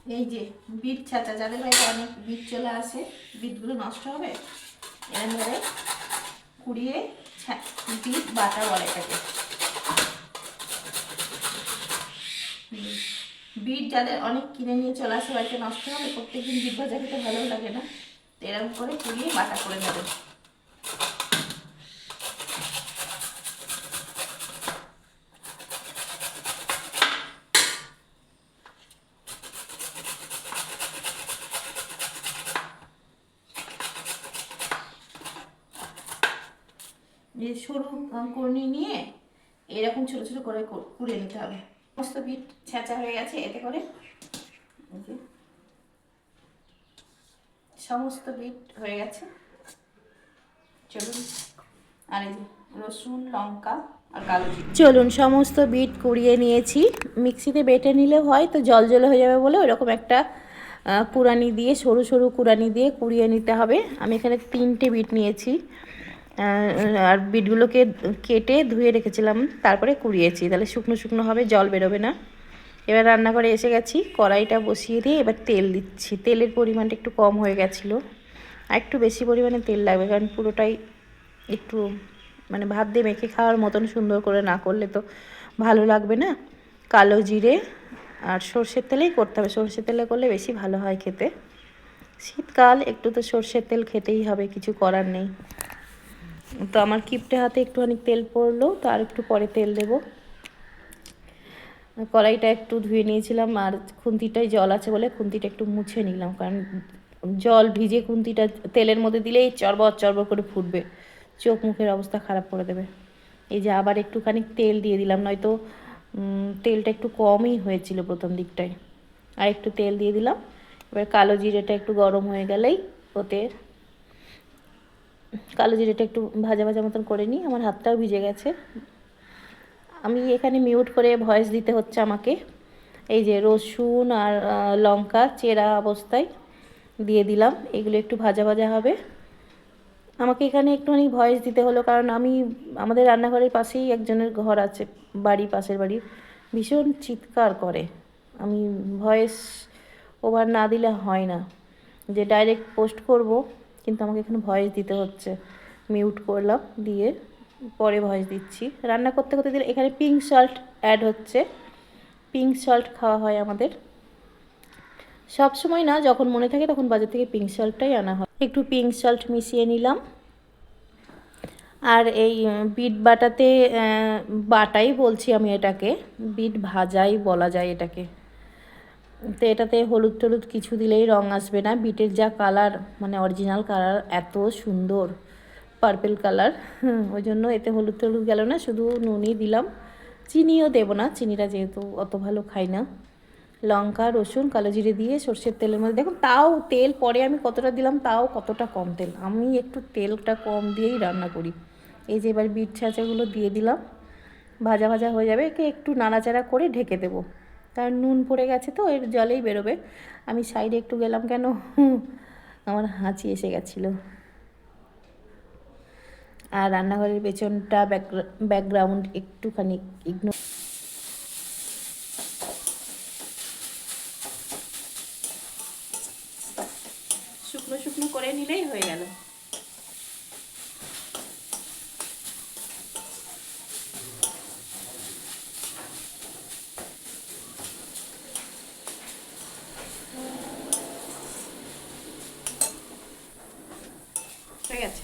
এই যে বিট ছাঁচা, যাদের বাড়িতে অনেক বিট চলে আসে, বিটগুলো নষ্ট হবে, এর ধরে কুড়িয়ে বিট বাটা বলে এটাকে। বিট যাদের অনেক কিনে নিয়ে চলে আসে বাড়িতে, নষ্ট হবে, প্রত্যেকদিন বিট ভাজা খেতে ভালো লাগে না, এরকম করে কুড়িয়ে বাটা করে নেবেন। সরু কুড়নি নিয়ে এরকম ছোট ছোট করে কুড়িয়ে নিতে হবে। সমস্ত বিট ছেঁচা হয়ে গেছে, এতে করে সমস্ত বিট হয়ে গেছে। চলুন, আর এই যে রসুন, লঙ্কা আর কালো জিরে, চলুন সমস্ত বিট কুড়িয়ে নিয়েছি। মিক্সিতে বেটে নিলে হয় তো জল জল হয়ে যাবে বলে ওরকম একটা কুড়ানি দিয়ে, সরু সরু কুড়ানি দিয়ে কুড়িয়ে নিতে হবে। আমি এখানে 3টে বিট নিয়েছি, আর বিটগুলোকে কেটে ধুয়ে রেখেছিলাম, তারপরে কুড়িয়েছি, তাহলে শুকনো শুকনো হবে, জল বেরোবে না। এবার রান্নাঘরে এসে গেছি, কড়াইটা বসিয়ে দিয়ে এবার তেল দিচ্ছি। তেলের পরিমাণটা একটু কম হয়ে গেছিলো, আর একটু বেশি পরিমাণে তেল লাগবে, কারণ পুরোটাই একটু মানে ভাত দিয়ে মেখে খাওয়ার মতন সুন্দর করে না করলে তো ভালো লাগবে না। কালো জিরে আর সর্ষের তেলেই করতে হবে, সর্ষের তেলে করলে বেশি ভালো হয় খেতে। শীতকাল, একটু তো সর্ষের তেল খেতেই হবে, কিছু করার নেই। তো আমার কিপটে হাতে একটুখানি তেল পড়লো, তো আর একটু পরে তেল দেব। কড়াইটা একটু ধুয়ে নিয়েছিলাম, আর খুন্তিটায় জল আছে বলে খুন্তিটা একটু মুছে নিলাম, কারণ জল ভিজে খুন্তিটা তেলের মধ্যে দিলেই চরবর চরবর করে ফুটবে, চোখ মুখের অবস্থা খারাপ করে দেবে। এই যে আবার একটুখানি তেল দিয়ে দিলাম, নয়তো তেলটা একটু কমই হয়েছিল প্রথম দিকটায়। আর একটু তেল দিয়ে দিলাম। এবার কালো জিরেটা একটু গরম হয়ে গেলেই ওতে কালো জিরেটা একটু ভাজা ভাজা মতন করে নিই। আমার হাতটাও ভিজে গেছে, আমি এখানে মিউট করে ভয়েস দিতে হচ্ছে আমাকে। এই যে রসুন আর লঙ্কা চেরা অবস্থায় দিয়ে দিলাম, এগুলো একটু ভাজা ভাজা হবে। আমাকে এখানে একটুখানি ভয়েস দিতে হলো, কারণ আমাদের রান্নাঘরের পাশেই একজনের ঘর আছে, বাড়ি, পাশের বাড়ি, ভীষণ চিৎকার করে। আমি ভয়েস ওভার না দিলে হয় না, যে ডাইরেক্ট পোস্ট করব, কিন্তু আমাকে এখানে ভয়েস দিতে হচ্ছে। মিউট করলাম, দিয়ে পরে ভয়েস দিচ্ছি। রান্না করতে করতে দিলে এখানে পিঙ্ক সল্ট অ্যাড হচ্ছে। পিঙ্ক সল্ট খাওয়া হয় আমাদের সব সময় না, যখন মনে থাকে তখন বাজার থেকে পিঙ্ক সল্টটাই আনা হয়। একটু পিঙ্ক সল্ট মিশিয়ে নিলাম। আর এই বিট বাটাতে, বাটাই বলছি আমি এটাকে, বিট ভাজাই বলা যায় এটাকে। তো এটাতে হলুদ টলুদ কিছু দিলেই রং আসবে না। বিটের যা কালার, মানে অরিজিনাল কালার, এত সুন্দর পার্পেল কালার, ওই জন্য এতে হলুদ টলুদ গেল না, শুধু নুনই দিলাম। চিনিও দেবো না, চিনিটা যেহেতু অত ভালো খাই না। লঙ্কা, রসুন, কালো জিরে দিয়ে সর্ষের তেলের মধ্যে, দেখুন তাও তেল পরে আমি কতটা দিলাম, তাও কতটা কম তেল। আমি একটু তেলটা কম দিয়েই রান্না করি। এই যে এবার বিট ছাঁচাগুলো দিয়ে দিলাম, ভাজা ভাজা হয়ে যাবে, একে একটু নাড়াচাড়া করে ঢেকে দেবো, কারণ নুন পড়ে গেছে তো এর জলেই বেরোবে। আমি সাইডে একটু গেলাম কেন, আমার হাঁচি এসে গেছিলো। আর রান্নাঘরের পেছনটা ব্যাকগ্রাউন্ড একটুখানি ইগনোর। শুকনো শুকনো করে নিলেই হয়ে গেল। হয়ে গেছে।